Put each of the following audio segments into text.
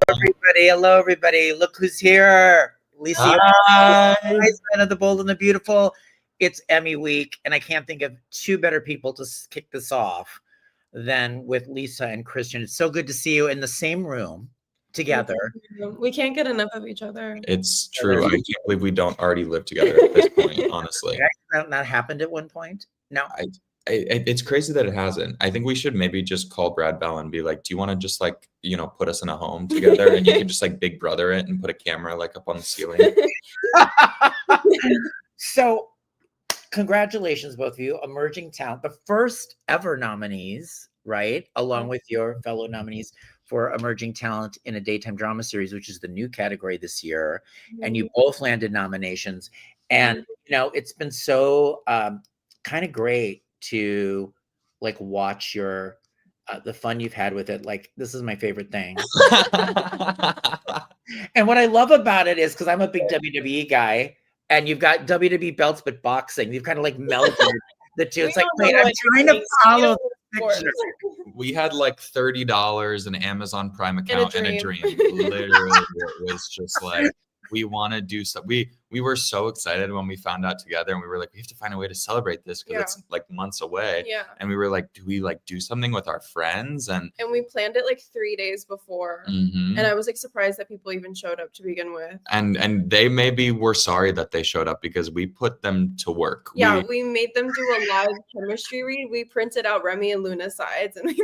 everybody. Hello, everybody. Look who's here. Lisa Weissmann of The Bold and the Beautiful. It's Emmy week, and I can't think of two better people to kick this off than with Lisa and Christian. It's so good to see you in the same room together. We can't get enough of each other. It's true. I can't believe we don't already live together at this point, honestly. That happened at one point? No. It's crazy that it hasn't. I think we should maybe just call Brad Bell and be like, do you want to just like, put us in a home together and you can just like Big Brother it and put a camera like up on the ceiling? So congratulations, both of you, emerging talent, the first ever nominees, right? Along with your fellow nominees for emerging talent in a daytime drama series, which is the new category this year. And you both landed nominations. And, it's been so kind of great to like watch your the fun you've had with it. Like, this is my favorite thing. And what I love about it is because I'm a big WWE guy, and you've got WWE belts but boxing. You've kind of like melted the two. It's like, wait, I'm trying to follow the picture. We had like $30 an Amazon Prime account and a dream. Literally, it was just like, we want to do stuff. We were so excited when we found out together, and we were like, we have to find a way to celebrate this because it's like months away. Yeah. And we were like, do we like do something with our friends? And we planned it like 3 days before. And I was like surprised that people even showed up to begin with. And they maybe were sorry that they showed up because we put them to work. Yeah, we made them do a live chemistry read. We printed out Remy and Luna sides, and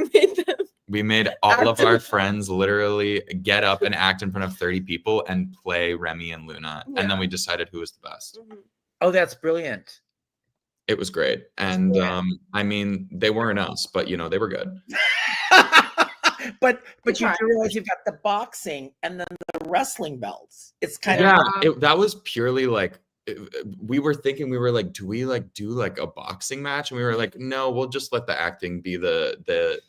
we made all of our friends literally get up and act in front of 30 people and play Remy and Luna. Yeah. And then we decided who was the best. Oh, that's brilliant. It was great. And I mean, they weren't us, but they were good. but you do realize you've got the boxing and then the wrestling belts. It's kind of that was purely like, we were thinking, we were like, do we like do like a boxing match? And we were like, no, we'll just let the acting be the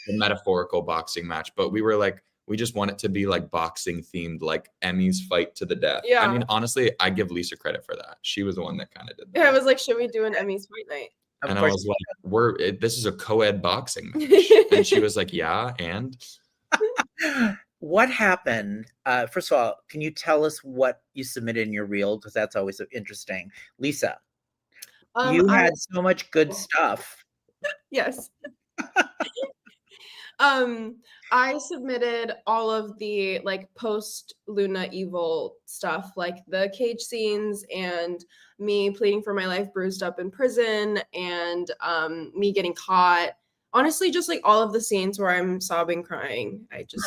metaphorical boxing match. But we were like, we just want it to be like boxing themed, like Emmys fight to the death. Yeah. I mean, honestly, I give Lisa credit for that. She was the one that kind of did that. Yeah, I was like, should we do an Emmys fight night? And I was like, this is a co-ed boxing match. And she was like, yeah, and what happened? First of all, can you tell us what you submitted in your reel? Because that's always so interesting. Lisa, you had so much good stuff. Yes. I submitted all of the like post Luna evil stuff, like the cage scenes and me pleading for my life bruised up in prison and me getting caught. Honestly, just like all of the scenes where I'm sobbing, crying. I just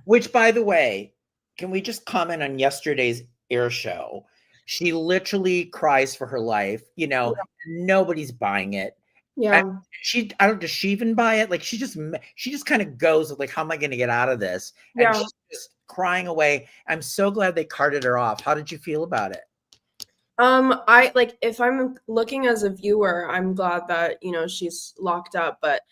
Which, by the way, can we just comment on yesterday's air show? She literally cries for her life. Nobody's buying it. Yeah. Does she even buy it? Like she just kind of goes with like, how am I going to get out of this? And she's just crying away. I'm so glad they carted her off. How did you feel about it? I like, if I'm looking as a viewer, I'm glad that, she's locked up, but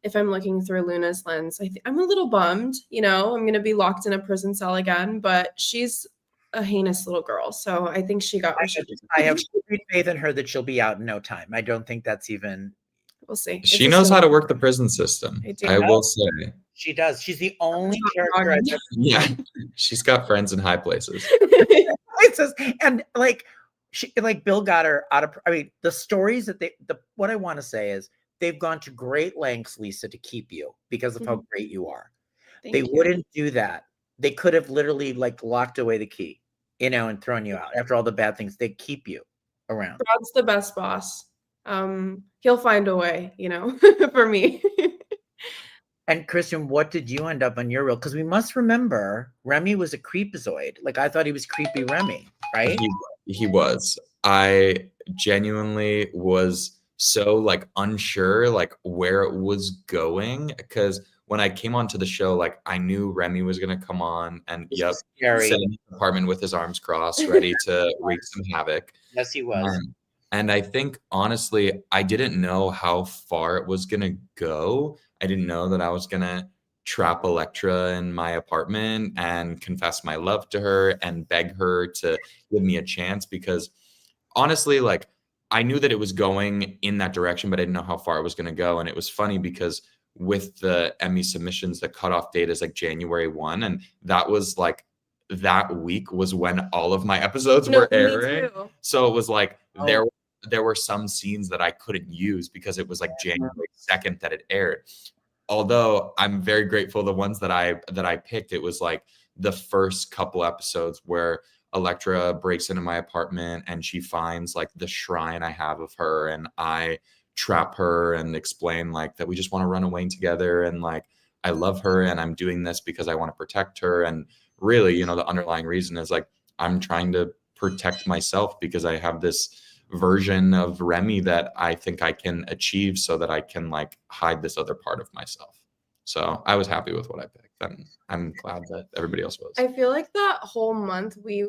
if I'm looking through Luna's lens, I'm a little bummed, I'm going to be locked in a prison cell again, but she's a heinous little girl. So I think she got, I have great faith in her that she'll be out in no time. I don't think that's even, we'll see. She knows how to work the prison system. I will say. She does. She's the only character. Yeah. She's got friends in high places. And like, Bill got her out of, the stories that what I want to say is they've gone to great lengths, Lisa, to keep you because of how great you are. They wouldn't do that. They could have literally like locked away the key, and thrown you out after all the bad things. They keep you around. Brad's the best boss. He'll find a way, for me. And Christian, what did you end up on your reel? Because we must remember Remy was a creepazoid. Like I thought he was creepy Remy, right? He was. I genuinely was so like unsure like where it was going because when I came onto the show, like I knew Remy was gonna come on and sit in the apartment with his arms crossed, ready to wreak some havoc. Yes, he was. And I think honestly, I didn't know how far it was gonna go. I didn't know that I was gonna trap Electra in my apartment and confess my love to her and beg her to give me a chance because honestly, like I knew that it was going in that direction, but I didn't know how far it was going to go. And it was funny because with the Emmy submissions, the cutoff date is like January 1. And that was like, that week was when all of my episodes were airing. So it was like, there were some scenes that I couldn't use because it was like January 2nd that it aired. Although I'm very grateful, the ones that I picked, it was like the first couple episodes where Electra breaks into my apartment and she finds like the shrine I have of her, and I trap her and explain like that we just want to run away together, and like I love her and I'm doing this because I want to protect her. And really, you know, the underlying reason is like I'm trying to protect myself because I have this version of Remy that I think I can achieve so that I can like hide this other part of myself. So I was happy with what I picked, and I'm glad that everybody else was. I feel like that whole month we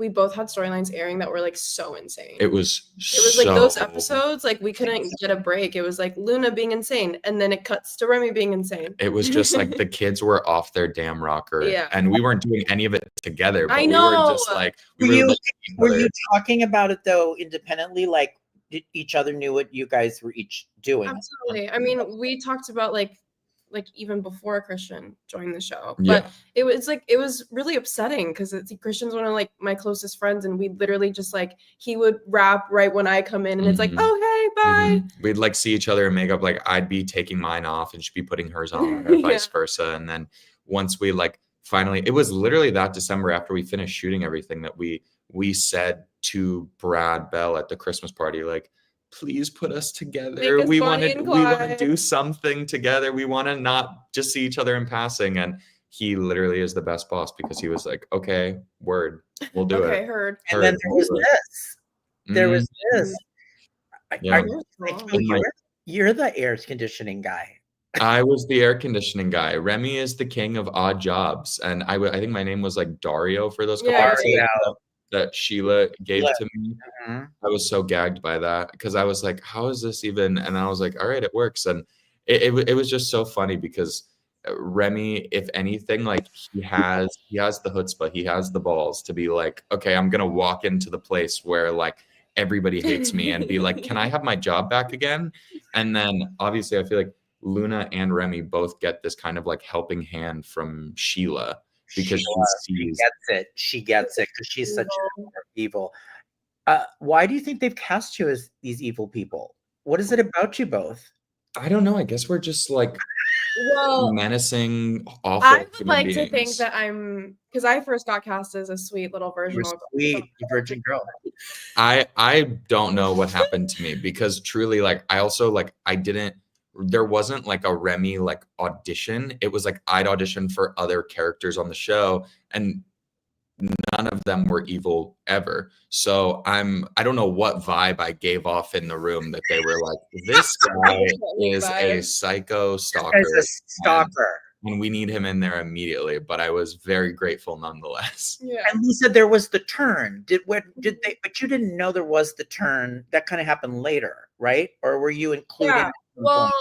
both had storylines airing that were like so insane. It was like those episodes, like we couldn't get a break. It was like Luna being insane, and then it cuts to Remy being insane. It was just like the kids were off their damn rocker, and we weren't doing any of it together. But I know. We were just like, were you talking about it though independently? Like each other knew what you guys were each doing? Absolutely. I mean, we talked about like even before Christian joined the show, but it was really upsetting because Christian's one of like my closest friends, and we literally just like he would rap right when I come in, and it's like, oh hey, bye. We'd like see each other in makeup, like I'd be taking mine off and she'd be putting hers on, or vice versa. And then once we like finally, it was literally that December after we finished shooting everything that we said to Brad Bell at the Christmas party, like, please put us together. We want to do something together. We want to not just see each other in passing. And he literally is the best boss because he was like, okay, word, we'll do it. Okay, heard. And then there was this. There was this. You're the air conditioning guy. I was the air conditioning guy. Remy is the king of odd jobs. And I think my name was like Dario for those couple episodes that Sheila gave to me. I was so gagged by that because I was like, how is this even? And I was like, all right, it works. And it was just so funny because Remy, if anything, like he has the chutzpah, he has the balls to be like, okay, I'm gonna walk into the place where like everybody hates me and be like, can I have my job back again? And then obviously I feel like Luna and Remy both get this kind of like helping hand from Sheila because she gets it because she's such evil. Why do you think they've cast you as these evil people? What is it about you both? I don't know. I guess we're just like menacing, awful. I would like to think that I'm, because I first got cast as a sweet little version of sweet virgin girl. I don't know what happened to me because truly, like, I also like there wasn't like a Remy like audition. It was like I'd audition for other characters on the show, and none of them were evil ever. So I don't know what vibe I gave off in the room that they were like, this guy is a psycho stalker. And we need him in there immediately. But I was very grateful nonetheless. Yeah. And Lisa, there was the turn. But you didn't know there was the turn. That kind of happened later, right? Or were you included? Yeah. Well,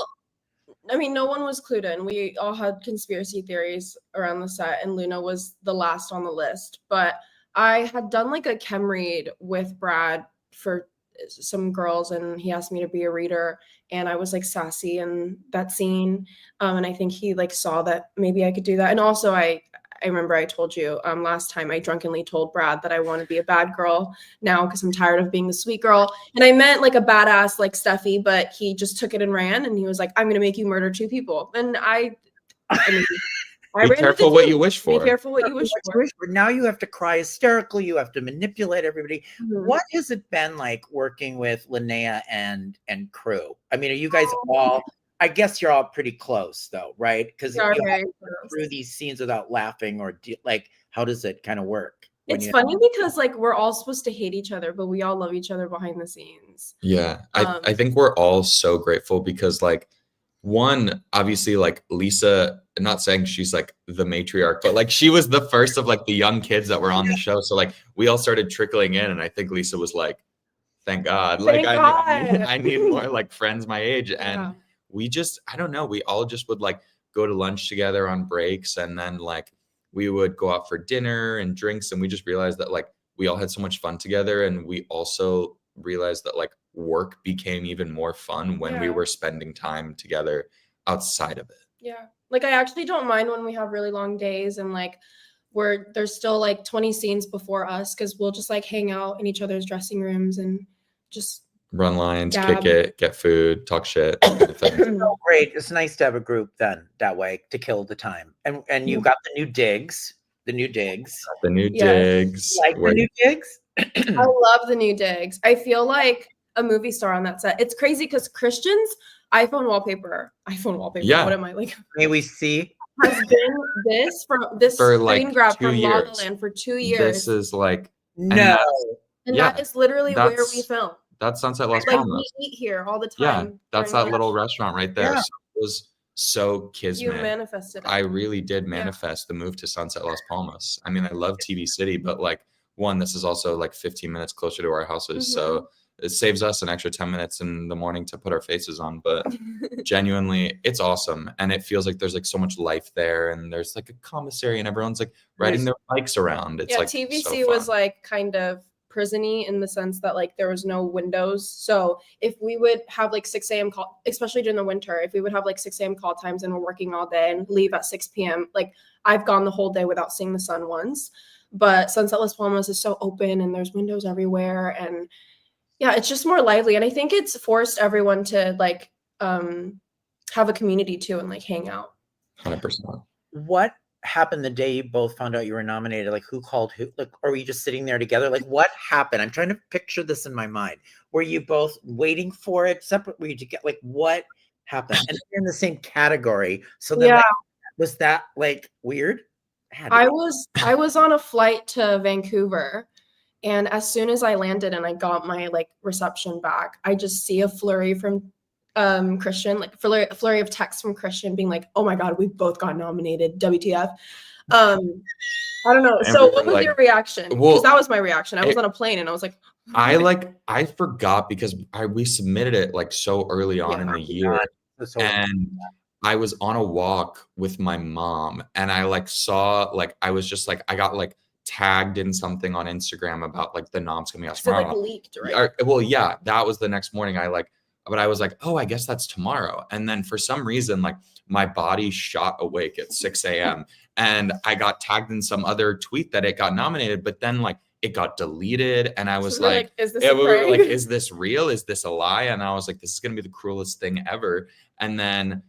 I mean, no one was clued in. We all had conspiracy theories around the set, and Luna was the last on the list. But I had done like a chem read with Brad for some girls, and he asked me to be a reader, and I was like sassy in that scene. And I think he like saw that maybe I could do that. And also I remember I told you last time I drunkenly told Brad that I want to be a bad girl now because I'm tired of being the sweet girl. And I meant like a badass like Steffi, but he just took it and ran, and he was like, I'm going to make you murder 2 people. And I mean, be careful what you wish for. Be careful what you wish for. Now you have to cry hysterically. You have to manipulate everybody. What has it been like working with Linnea and crew? I mean, are you guys all... I guess you're all pretty close though, right? Because you through these scenes without laughing or like, how does it kind of work? It's funny because like we're all supposed to hate each other, but we all love each other behind the scenes. Yeah, I think we're all so grateful because like one, obviously like Lisa, I'm not saying she's like the matriarch, but like she was the first of like the young kids that were on the show. So like we all started trickling in, and I think Lisa was like, thank God. Like I need more like friends my age. And we just, I don't know, we all just would like go to lunch together on breaks, and then like we would go out for dinner and drinks, and we just realized that like we all had so much fun together. And we also realized that like work became even more fun when we were spending time together outside of it. Yeah. Like I actually don't mind when we have really long days and like there's still like 20 scenes before us because we'll just like hang out in each other's dressing rooms and just run lines, gab. kick it, get food, talk shit. Kind of thing. Oh, great. It's nice to have a group then that way to kill the time. And you got the new digs. The new digs. The new Yes. digs. Like the new digs? I love the new digs. I feel like a movie star on that set. It's crazy because Christian's iPhone wallpaper. Yeah. What am I like? May we see? Has been this For, screen like, grab 2 from La La years. Land for 2 years. This is like No. And yeah, that is literally where we that's- film. that's Sunset Las Like Palmas. we eat here all the Yeah, time. that's during that the- little restaurant right there. Yeah. So it was so You kismet. manifested it. I really did manifest the move to Sunset Las Palmas. I mean, I love TV City, but like one, this is also like 15 minutes closer to our houses. So it saves us an extra 10 minutes in the morning to put our faces on. But genuinely, it's awesome. And it feels like there's like so much life there. And there's like a commissary and everyone's like riding their bikes around. It's yeah, like TVC so was fun. like kind of prison-y in the sense that like there was no windows. So if we would have like 6 a.m. call, especially during the winter, if we would have like 6 a.m. call times and we're working all day and leave at 6 p.m., like I've gone the whole day without seeing the sun once. But Sunset Las Palmas is so open and there's windows everywhere. And yeah, it's just more lively. And I think it's forced everyone to like have a community too and like hang out. 100%. What happened the day you both found out you were nominated? Like who called who? Like, or were you just sitting there together? Like what happened? I'm trying to picture this in my mind. Were you both waiting for it separate? Were you to get like what happened? And you're in the same category. So then like, was that like weird? I was on a flight to Vancouver, and as soon as I landed and I got my like reception back, I just see a flurry from Christian, like a flurry of texts from Christian being like, "Oh my God, we both got nominated. WTF?" I don't know. And So we were what was like- your reaction? Because Well, that was my reaction. I was on a plane and I was like, I forgot because we submitted it like so early on in the year. And I was on a walk with my mom and I like saw like I was just like I got like tagged in something on Instagram about like the noms coming out so tomorrow. like leaked, right? Well, yeah, that was the next morning. But I was like, oh, I guess that's tomorrow. And then for some reason, like my body shot awake at 6 a.m. and I got tagged in some other tweet that it got nominated, but then like it got deleted. And I was like, is this we a were prank? like, is this real? Is this a lie? And I was like, this is going to be the cruelest thing ever. And then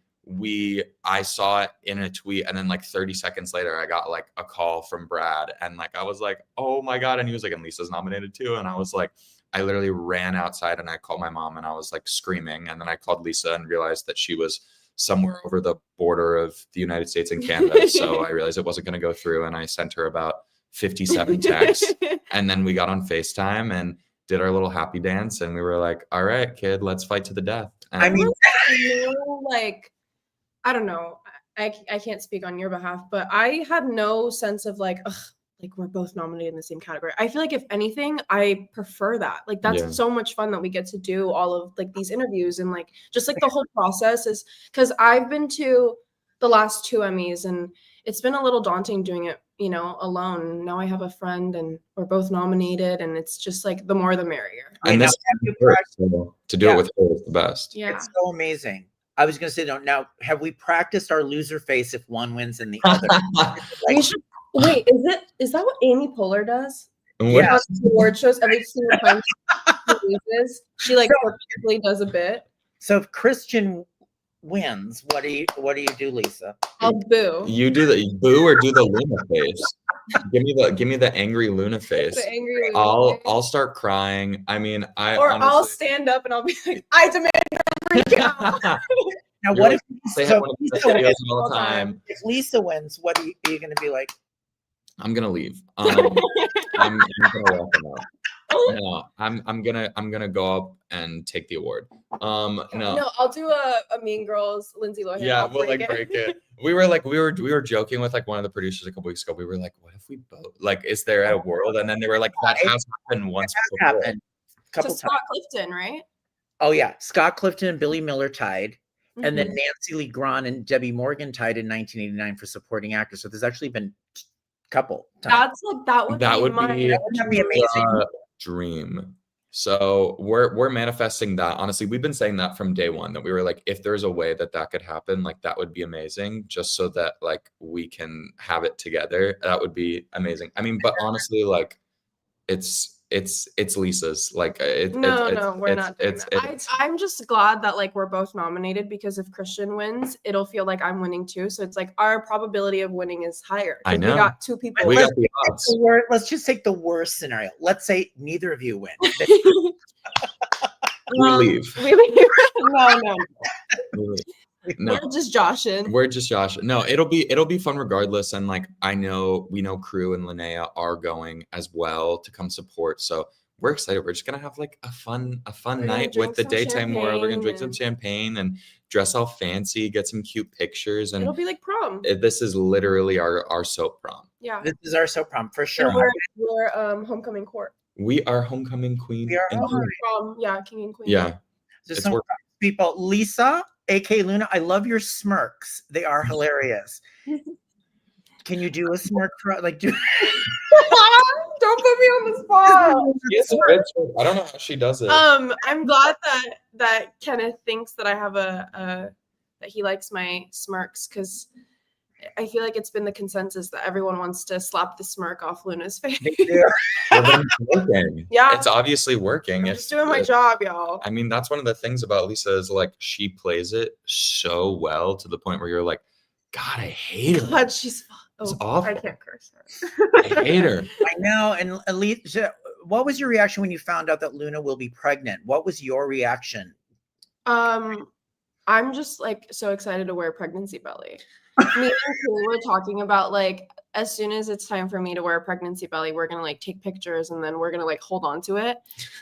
I saw it in a tweet and then like 30 seconds later I got like a call from Brad and like I was like, oh my God. And he was like, and Lisa's nominated too. And I was like, I literally ran outside and I called my mom and I was like screaming. And then I called Lisa and realized that she was somewhere over the border of the United States and Canada. So I realized it wasn't going to go through. And I sent her about 57 texts. And then we got on FaceTime and did our little happy dance. And we were like, all right, kid, let's fight to the death. And I mean, like, I don't know. I can't speak on your behalf, but I had no sense of like, ugh, like we're both nominated in the same category. I feel like if anything, I prefer that. Like that's so much fun that we get to do all of like these interviews and like just like the whole process is because I've been to the last 2 Emmys and it's been a little daunting doing it, you know, alone. Now I have a friend and we're both nominated and it's just like the more the merrier. And this to do it with her is the best. Yeah. It's so amazing. I was going to say, now, have we practiced our loser face if one wins and the other? We should, wait, is that what Amy Poehler does? Yeah. On the award shows every single time she loses, she like purposely does a bit. So if Christian wins, what do you do, Lisa? I'll boo. You do the boo or do the Luna face. Give me the angry Luna face. The angry Luna face. I'll start crying. I mean, I'll stand up and I'll be like, I demand a recount. Now, what if Lisa wins all the time? If Lisa wins, what are you going to be like? I'm gonna leave. I'm gonna walk them out. No, I'm gonna go up and take the award. No, I'll do a Mean Girls Lindsay Lohan. Yeah, we'll like break it. We were joking with like one of the producers a couple weeks ago. We were like, what if we both like? Is there a world? And then they were like, that has happened once before. Happened a couple times. Scott Clifton, right? Oh yeah, Scott Clifton and Billy Miller tied. Mm-hmm. And then Nancy Lee Grahn and Debbie Morgan tied in 1989 for supporting actor. So there's actually been a couple times. That would be amazing. Dream. So we're manifesting that. Honestly, we've been saying that from day one, that we were like, if there's a way that could happen, like that would be amazing, just so that like we can have it together. That would be amazing. I mean, but honestly, like it's Lisa's. Like No, we're not doing that. it's I'm just glad that like we're both nominated, because if Christian wins, it'll feel like I'm winning too. So it's like our probability of winning is higher. I 'cause know. We got two people. we got the odds. Let's just take the worst scenario. Let's say neither of you win. We leave. We leave. No. We leave. No. We're just joshing. We're just Josh. No, it'll be fun regardless. And like we know Crew and Linnea are going as well to come support. So we're excited. We're just gonna have like a fun night with the Daytime Morrow. We're gonna drink some champagne and dress all fancy, get some cute pictures, and It'll be like prom. this is literally our soap prom. Yeah. This is our soap prom for sure. And we're homecoming court. We are homecoming queen. We are and homecoming. Prom, yeah, king and queen. Yeah. Just It's some work- people. Lisa, aka Luna, I love your smirks. They are hilarious. Can you do a smirk for like do Don't put me on the spot. Yes, I don't know how she does it. I'm glad that Kenneth thinks that I have that he likes my smirks, because I feel like it's been the consensus that everyone wants to slap the smirk off Luna's face. Well, then it's working. Yeah. It's obviously working. I'm just doing my job, y'all. I mean, that's one of the things about Lisa is like she plays it so well to the point where you're like, God, I hate her. God, she's It's awful. I can't curse her. I hate her. I know. And Lisa, what was your reaction when you found out that Luna will be pregnant? What was your reaction? I'm just like so excited to wear pregnancy belly. Me and Kayla were talking about like, as soon as it's time for me to wear a pregnancy belly, we're gonna like take pictures and then we're gonna like hold on to it,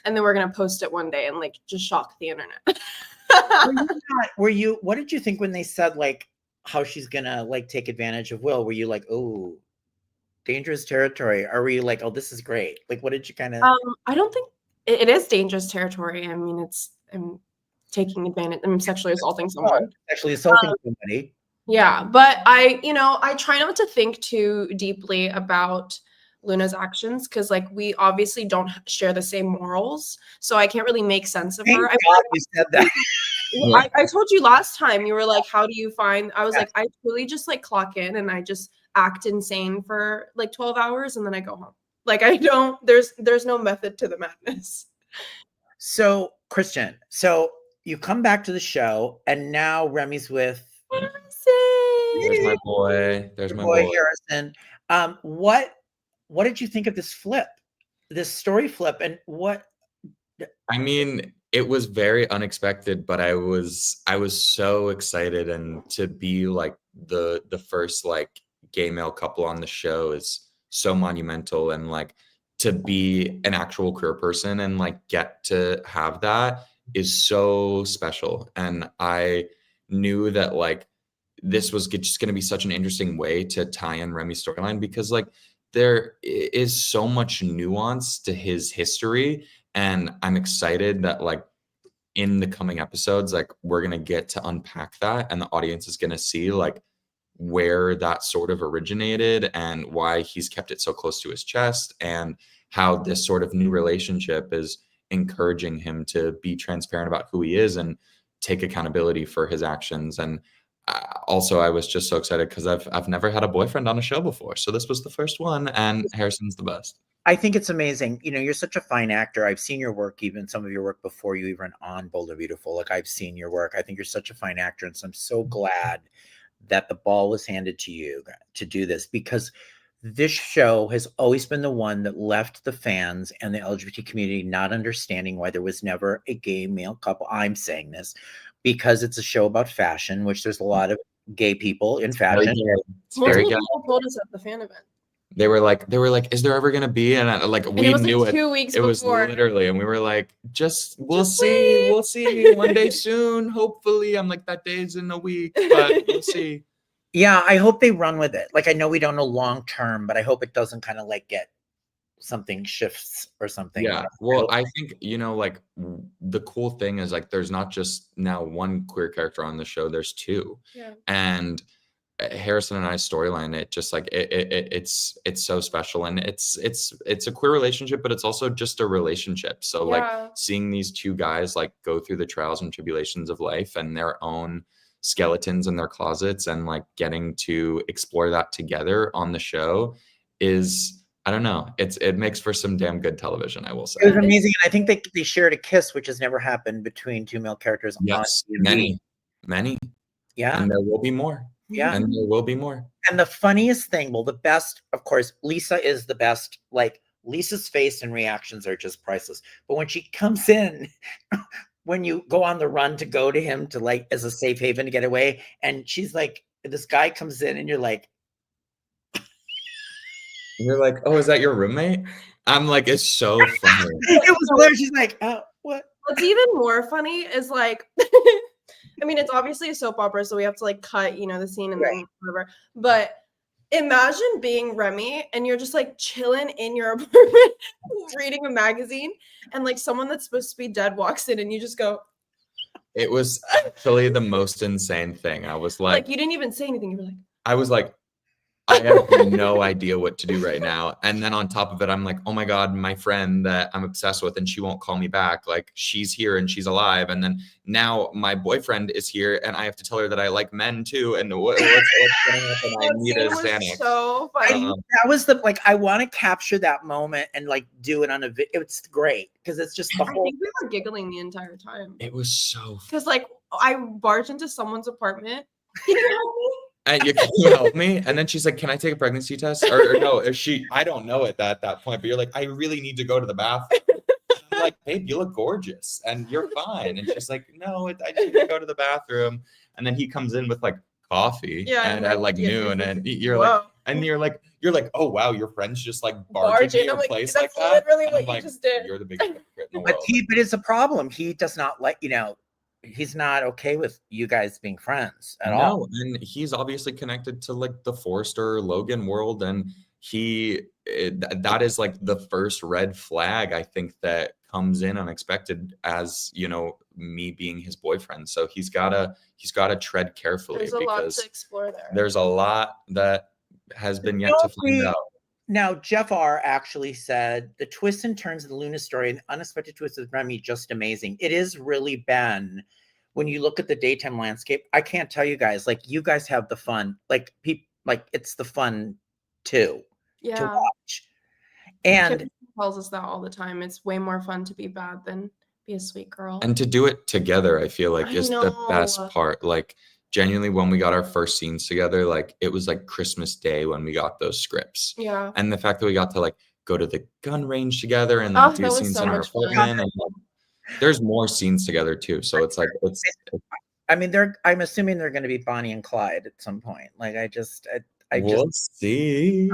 and then we're gonna post it one day and like just shock the internet. What did you think when they said like how she's gonna like take advantage of Will? Were you like, oh, dangerous territory? Or were you like, oh, this is great? Like, what did you kind of I don't think it is dangerous territory. I mean, I'm taking advantage. I'm sexually assaulting someone. actually assaulting somebody? Yeah, but I try not to think too deeply about Luna's actions, because like we obviously don't share the same morals, so I can't really make sense of Thank her. God you said that. I told you last time, you were like, how do you find? I was like, I really just like clock in and I just act insane for like 12 hours and then I go home. Like I don't. There's no method to the madness. So Christian, so you come back to the show and now Remy's with There's my boy. There's my boy. Harrison. What did you think of this flip, this story flip, and what? I mean, it was very unexpected, but I was so excited, and to be like the first like gay male couple on the show is so monumental, and like to be an actual queer person and like get to have that is so special. And I knew that like this was just going to be such an interesting way to tie in Remy's storyline, because like there is so much nuance to his history, and I'm excited that like in the coming episodes, like we're going to get to unpack that, and the audience is going to see like where that sort of originated and why he's kept it so close to his chest, and how this sort of new relationship is encouraging him to be transparent about who he is and take accountability for his actions. And also, I was just so excited because I've never had a boyfriend on a show before, so this was the first one, and Harrison's the best. I think it's amazing. You know, you're such a fine actor. I've seen your work, even some of your work before you even on Bold and Beautiful. Like I've seen your work. I think you're such a fine actor, and so I'm so glad that the ball was handed to you to do this, because this show has always been the one that left the fans and the LGBT community not understanding why there was never a gay male couple. I'm saying this because it's a show about fashion, which there's a lot of gay people in fashion. It's very good. People told us at the fan event. They were like, is there ever gonna be? And we knew it. 2 weeks it before. was literally, and we were like, we'll Just see, wait. we'll see one day soon, hopefully. I'm like, that day's in a week, but we'll see. Yeah, I hope they run with it. Like I know we don't know long term, but I hope it doesn't kind of like get something shifts or something. Yeah, well, I think like the cool thing is like there's not just now one queer character on the show, there's two. Yeah. And Harrison and I's storyline, it just like it's so special, and it's a queer relationship, but it's also just a relationship. So like Yeah. seeing these two guys like go through the trials and tribulations of life and their own skeletons in their closets, and like getting to explore that together on the show is, I don't know, it makes for some damn good television, I will say. It was amazing. And I think they shared a kiss, which has never happened between two male characters. Yes, on TV. many. Yeah. And there will be more. Yeah. And there will be more. And the funniest thing, well, the best, of course, Lisa is the best. Like, Lisa's face and reactions are just priceless. But when she comes in, when you go on the run to go to him to like as a safe haven to get away, and she's like, this guy comes in, and you're like, Oh, is that your roommate? I'm like, it's so funny. it was hilarious. She's like, oh, what? What's even more funny is like, I mean, it's obviously a soap opera, so we have to like cut, the scene and then whatever. But imagine being Remy and you're just like chilling in your apartment reading a magazine, and like someone that's supposed to be dead walks in, and you just go. It was actually the most insane thing. I was like you didn't even say anything. You were like, I was like, I have no idea what to do right now. And then on top of it, I'm like, oh my God, my friend that I'm obsessed with, and she won't call me back. Like, she's here and she's alive. And then now my boyfriend is here, and I have to tell her that I like men too. And what's going to happen? I need a Xanax. So funny. That was I want to capture that moment and like do it on a video. It's great because it's just the I whole. think we were giggling the entire time. It was so because like I barged into someone's apartment. Can you help me? And can you help me? And then she's like, can I take a pregnancy test? Or no, is she, I don't know at that point, but you're like, I really need to go to the bathroom. I'm like, babe, you look gorgeous and you're fine. And she's like, no, I need to go to the bathroom. And then he comes in with like coffee and at like noon, and you're like, oh wow, your friend's just like barging in your place like that. Literally what like, you just did. You're the biggest hypocrite in the world. But it's a problem. He does not like, he's not okay with you guys being friends at all. And he's obviously connected to like the Forrester Logan world, and that is like the first red flag I think that comes in unexpected as me being his boyfriend. So he's gotta tread carefully. There's a lot to explore there. There's a lot that has been yet to find out. Now, Jeff R. actually said the twists and turns of the Luna story and unexpected twists of Remy, just amazing. It is really been, when you look at the daytime landscape, I can't tell you guys, like, you guys have the fun, like, it's the fun too, to watch. And Kip tells us that all the time. It's way more fun to be bad than be a sweet girl. And to do it together, I feel like is the best part. Like, genuinely, when we got our first scenes together, like, it was like Christmas Day when we got those scripts. Yeah. And the fact that we got to like go to the gun range together and then do scenes in our apartment, and there's more scenes together too. So it's like I mean, I'm assuming they're going to be Bonnie and Clyde at some point. Like, we'll see.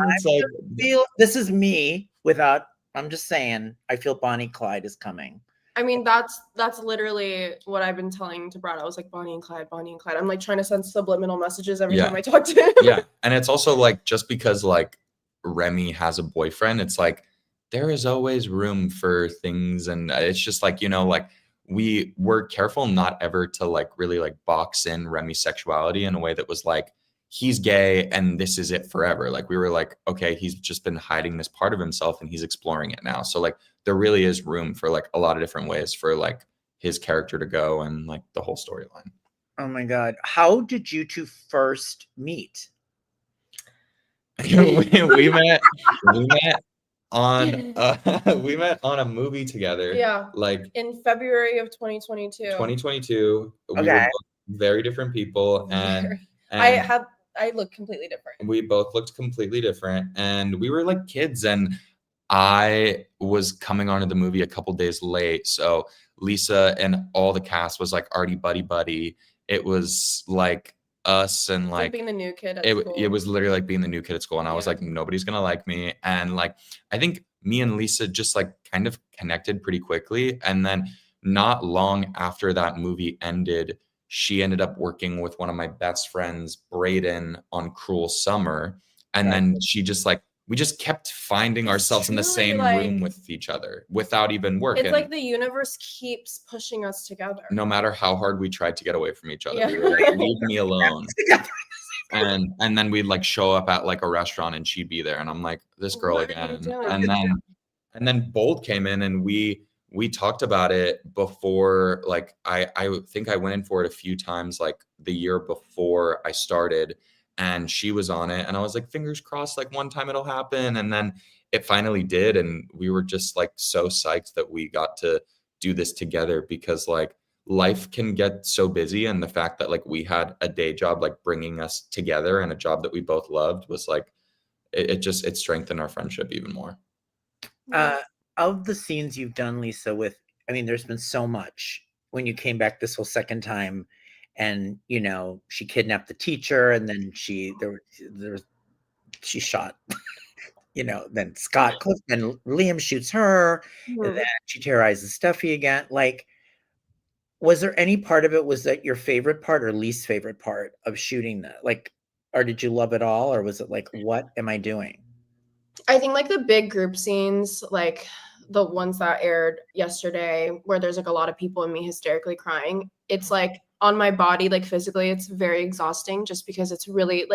This is me without. I'm just saying. I feel Bonnie Clyde is coming. I mean, that's literally what I've been telling to Brad. I was like, Bonnie and Clyde. I'm like trying to send subliminal messages every time I talk to him. Yeah. And it's also like, just because like Remy has a boyfriend, it's like there is always room for things. And it's just like, like we were careful not ever to like really like box in Remy's sexuality in a way that was like, he's gay and this is it forever. Like, we were like, okay, he's just been hiding this part of himself and he's exploring it now. So like, there really is room for like a lot of different ways for like his character to go and like the whole storyline. Oh my God. How did you two first meet? we met on a movie together. Yeah. Like in February of 2022. 2022. Okay. We were both very different people, and I look completely different. We both looked completely different, and we were like kids, and I was coming onto the movie a couple days late. So Lisa and all the cast was like already buddy. It was like us and like being the new kid at school. It was literally like being the new kid at school. And I was like, nobody's going to like me. And like, I think me and Lisa just like kind of connected pretty quickly. And then not long after that movie ended, she ended up working with one of my best friends, Brayden, on Cruel Summer. And then she just like, we just kept finding ourselves in the same room with each other without even working. It's like the universe keeps pushing us together. No matter how hard we tried to get away from each other. We were like, leave me alone. and then we'd like show up at like a restaurant and she'd be there, and I'm like, this girl What are you again. doing? And then Bold came in, and we talked about it before. Like I think I went in for it a few times like the year before I started, and she was on it, and I was like, fingers crossed, like one time it'll happen. And then it finally did, and we were just like so psyched that we got to do this together, because like life can get so busy, and the fact that like we had a day job like bringing us together, and a job that we both loved, was like it strengthened our friendship even more. Of the scenes you've done, Lisa, with, I mean, there's been so much. When you came back this whole second time, and you know, she kidnapped the teacher, and then she shot, you know, then Scott Cliff, and Liam shoots her, and then she terrorizes Steffi again. Like, was there any part of it, was that your favorite part or least favorite part of shooting that? Like, or did you love it all, or was it like, what am I doing? I think like the big group scenes, like the ones that aired yesterday, where there's like a lot of people and me hysterically crying, it's like on my body, like physically, it's very exhausting, just because it's really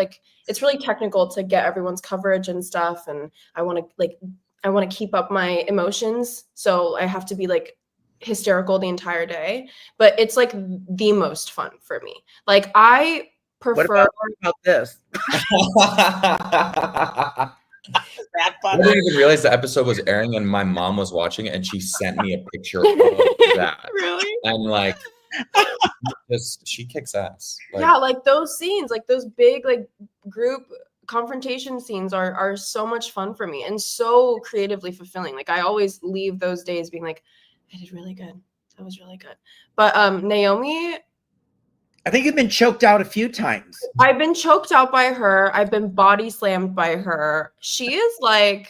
technical to get everyone's coverage and stuff. And I want to keep up my emotions. So I have to be like hysterical the entire day, but it's like the most fun for me. Like I prefer. What about this? I didn't even realize the episode was airing, and my mom was watching it, and she sent me a picture of that. Really? And like, she kicks ass. Like, yeah, like those scenes, like those big like group confrontation scenes are so much fun for me and so creatively fulfilling. Like I always leave those days being like, I did really good. That was really good. But Naomi, I think you've been choked out a few times. I've been choked out by her. I've been body slammed by her. She is a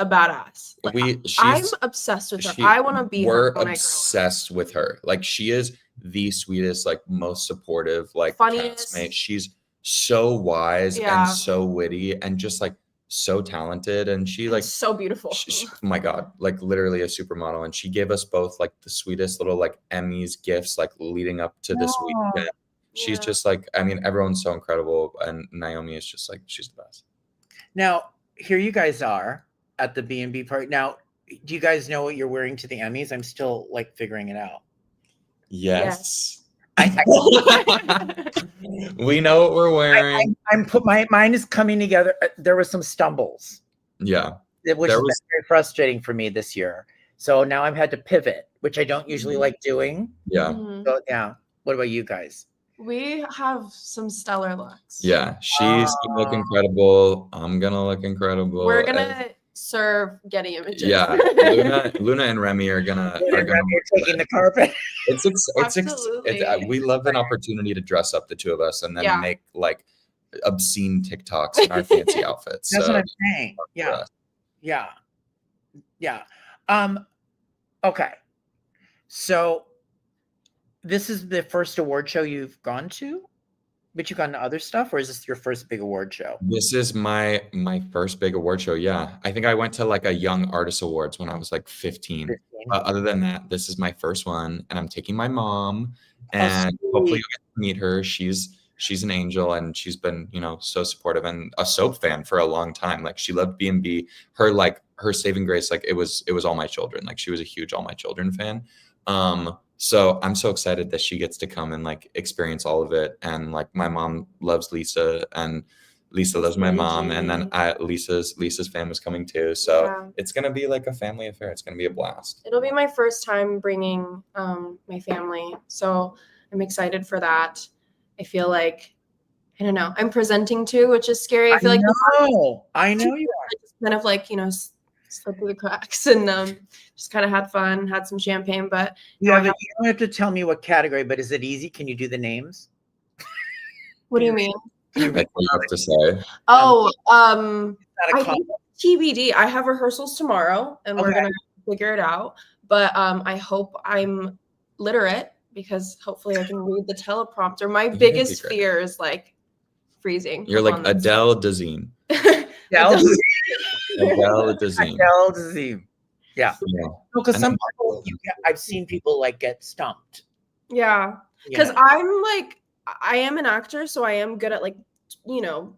badass. Like, I'm obsessed with her. I want to be her. We're obsessed with her. Like she is the sweetest, like most supportive, like funniest castmate. She's so wise and so witty and just like so talented, and she like so beautiful. Oh my god, like literally a supermodel. And she gave us both like the sweetest little like Emmys gifts like leading up to this weekend. She's just like, I mean, everyone's so incredible, and Naomi is just like, she's the best. Now here you guys are at the B&B party. Now, do you guys know what you're wearing to the Emmys? I'm still like figuring it out. Yes. We know what we're wearing. My mind is coming together. There were some stumbles. Yeah. Which was very frustrating for me this year. So now I've had to pivot, which I don't usually like doing. Yeah. So yeah. What about you guys? We have some stellar looks. Yeah. She's gonna look incredible. I'm gonna look incredible. We're gonna serve Getty Images. Yeah. Luna and Remy are gonna taking the carpet. We love an opportunity to dress up the two of us and then make like obscene TikToks in our fancy outfits. That's what I'm saying. Yeah. Okay. So this is the first award show you've gone to, but you've gone to other stuff, or is this your first big award show? This is my first big award show. Yeah. I think I went to like a Young Artist Awards when I was like 15. Other than that, this is my first one, and I'm taking my mom, and hopefully you'll get to meet her. She's an angel, and she's been, you know, so supportive, and a soap fan for a long time. Like she loved B&B. Her saving grace, like it was All My Children. Like she was a huge All My Children fan. So I'm so excited that she gets to come and like experience all of it. And like my mom loves Lisa, and Lisa loves my mom, and then Lisa's fam was coming too. So it's gonna be like a family affair. It's gonna be a blast. It'll be my first time bringing my family, so I'm excited for that. I feel like, I don't know, I'm presenting too, which is scary. I feel like I know you are. Just kind of like, you know, slip through the cracks, and just kind of had fun, had some champagne. But you don't have to tell me what category, but is it easy? Can you do the names? What do you mean? That's what you have to say. I think TBD. I have rehearsals tomorrow, and we're gonna figure it out. But I hope I'm literate, because hopefully I can read the teleprompter. My biggest fear is like freezing. You're like Adele Dazeem. Adele Dazeem. Yeah. Because some people, I've seen people like get stumped. Yeah. Because I'm like, I am an actor, so I am good at like, you know,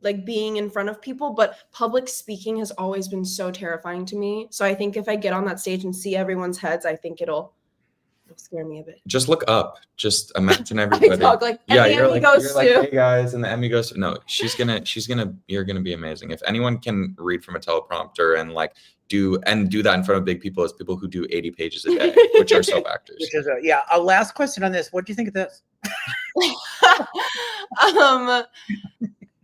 like being in front of people, but public speaking has always been so terrifying to me. So I think if I get on that stage and see everyone's heads, I think it'll scare me a bit. Just look up. Just imagine I everybody. talk like, and Yeah, the you're Emmy like, goes you're like, to. hey guys, and the Emmy goes. No, you're gonna be amazing. If anyone can read from a teleprompter and like do that in front of big people, it's people who do 80 pages a day, which are soap actors. Which is a last question on this. What do you think of this?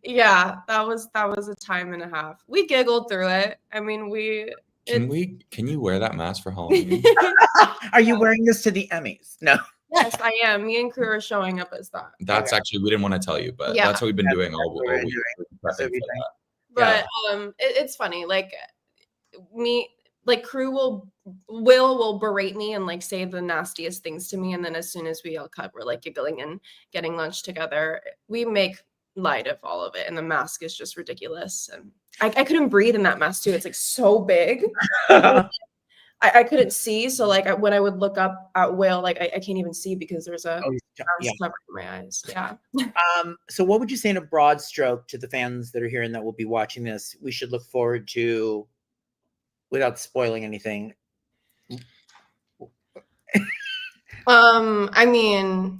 Yeah, that was a time and a half. We giggled through it. I mean, Can you wear that mask for Halloween? Are you wearing this to the Emmys? No. Yes, I am. Me and crew are showing up as that. That's actually, we didn't want to tell you, but Yeah. that's what we've been doing all what we're week. doing. prepping So for we that. But it's funny. Like me, like crew will berate me and like say the nastiest things to me, and then as soon as we all cut, we're like giggling and getting lunch together. We make light of all of it, and the mask is just ridiculous. And I couldn't breathe in that mask too. It's like so big. I couldn't see, so like when I would look up at Will, like I can't even see because there's a mask covering my eyes. Yeah. So what would you say in a broad stroke to the fans that are here and that will be watching this? We should look forward to, without spoiling anything. I mean,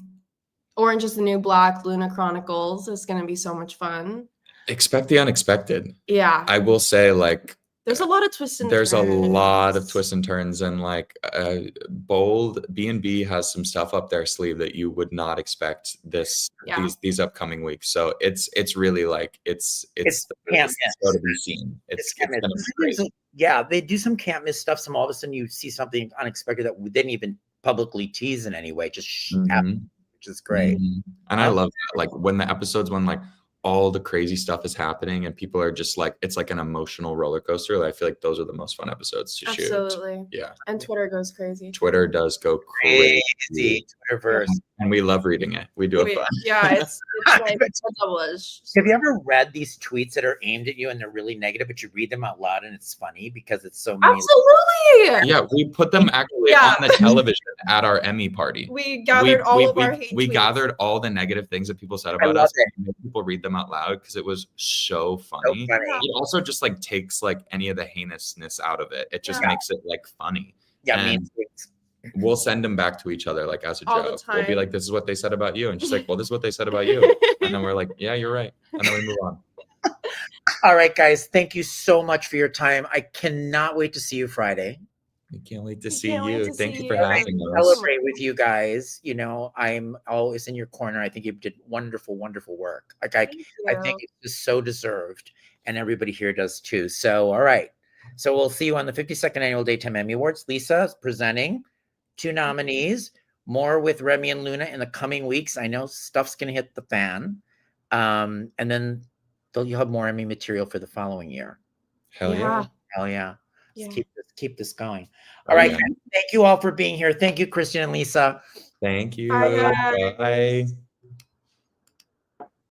Orange is the New Black, Luna Chronicles is going to be so much fun. Expect the unexpected. Yeah. I will say, like, there's a lot of twists and there's turns. a lot of twists and turns, and like bold B&B has some stuff up their sleeve that you would not expect these upcoming weeks. So it's really like it's can't so to be seen. It's gonna be crazy. Yeah, they do some can't miss stuff. Some all of a sudden you see something unexpected that we didn't even publicly tease in any way, just happen, which is great. And I love that. Like when the episodes when like all the crazy stuff is happening and people are just like, it's like an emotional roller coaster. I feel like those are the most fun episodes to shoot. Absolutely. Yeah. And Twitter goes crazy. Twitter does go crazy. Twitterverse. And we love reading it. We do it fun. Yeah, it's like a double-edge. Have you ever read these tweets that are aimed at you and they're really negative, but you read them out loud and it's funny because it's so mean? Absolutely. Yeah, we put them actually on the television at our Emmy party. We gathered all of our hate We tweets. gathered all the negative things that people said about us. And made people read them out loud because it was so funny. It also just like takes like any of the heinousness out of it. It just makes it like funny. Yeah, and we'll send them back to each other like as a joke. We'll be like, this is what they said about you. And she's like, well, this is what they said about you. And then we're like, yeah, you're right. And then we move on. All right, guys. Thank you so much for your time. I cannot wait to see you Friday. I can't wait to see you. Thank you for having us. Celebrate with you guys. You know, I'm always in your corner. I think you did wonderful, wonderful work. Like I think it's just so deserved. And everybody here does too. So, all right. So we'll see you on the 52nd Annual Daytime Emmy Awards. Lisa is presenting 2 nominees. More with Remy and Luna in the coming weeks. I know stuff's going to hit the fan. And then you'll have more Emmy material for the following year. Hell yeah. Hell yeah. Let's keep this going. All right. Thank you all for being here. Thank you, Christian and Lisa. Thank you. Bye. Bye.